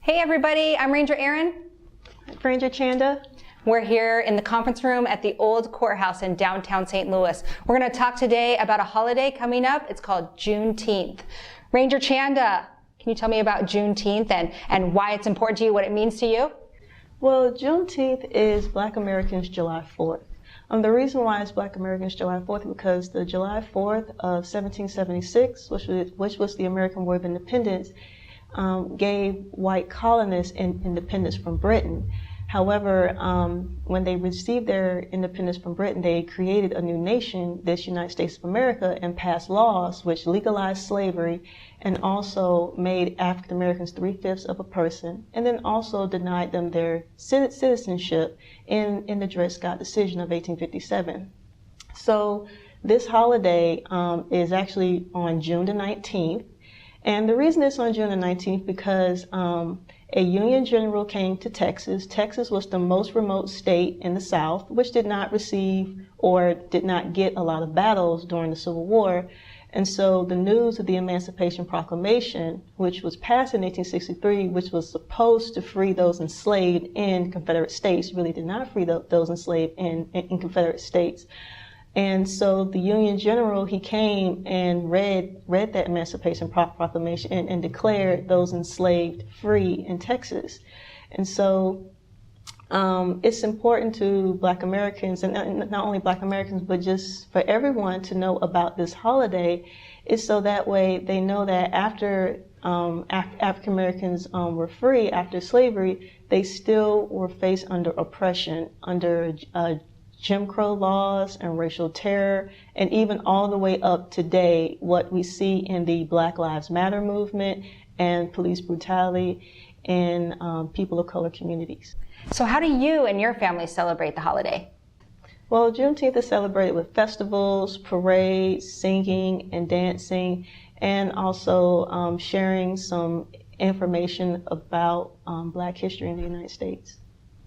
Hey everybody, I'm Ranger Erin. Ranger Chanda. We're here in the conference room at the old courthouse in downtown St. Louis. We're going to talk today about a holiday coming up. It's called Juneteenth. Ranger Chanda, can you tell me about Juneteenth and why it's important to you, what it means to you? Well, Juneteenth is Black Americans' July 4th. The reason why it's Black Americans' July 4th is because the July 4th of 1776, which was the American War of Independence, gave white colonists independence from Britain. However, when they received their independence from Britain, they created a new nation, this United States of America, and passed laws which legalized slavery and also made African Americans 3/5 of a person, and then also denied them their citizenship in the Dred Scott decision of 1857. So this holiday is actually on June the 19th. And the reason it's on June the 19th because a Union general came to Texas. Texas was the most remote state in the South, which did not receive or did not get a lot of battles during the Civil War. And so the news of the Emancipation Proclamation, which was passed in 1863, which was supposed to free those enslaved in Confederate states, really did not free those enslaved in Confederate states. And so the Union General, he came and read that Emancipation Proclamation and declared those enslaved free in Texas. And so it's important to Black Americans, and not only Black Americans, but just for everyone to know about this holiday, is so that way they know that after African Americans were free after slavery, they still were faced under oppression, under Jim Crow laws and racial terror, and even all the way up today, what we see in the Black Lives Matter movement and police brutality in people of color communities. So how do you and your family celebrate the holiday? Well, Juneteenth is celebrated with festivals, parades, singing and dancing, and also sharing some information about Black history in the United States.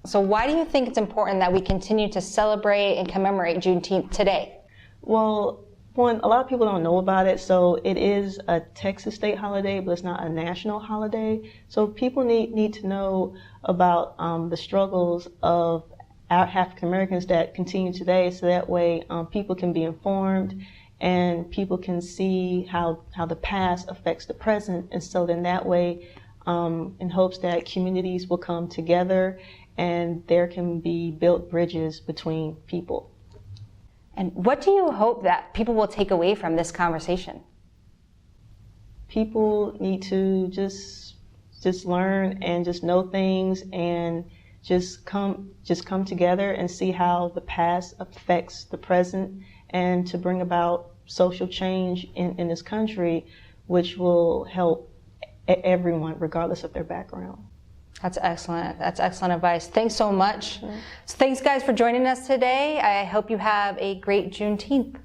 So why do you think it's important that we continue to celebrate and commemorate Juneteenth today? Well, one, a lot of people don't know about it. So it is a Texas state holiday, but it's not a national holiday. So people need to know about the struggles of African Americans that continue today, so that way people can be informed and people can see how the past affects the present. And so then that way, in hopes that communities will come together and there can be built bridges between people. And what do you hope that people will take away from this conversation? People need to just learn and just know things and just come together and see how the past affects the present, and to bring about social change in this country, which will help everyone regardless of their background. That's excellent. That's excellent advice. Thanks so much. So thanks guys for joining us today. I hope you have a great Juneteenth.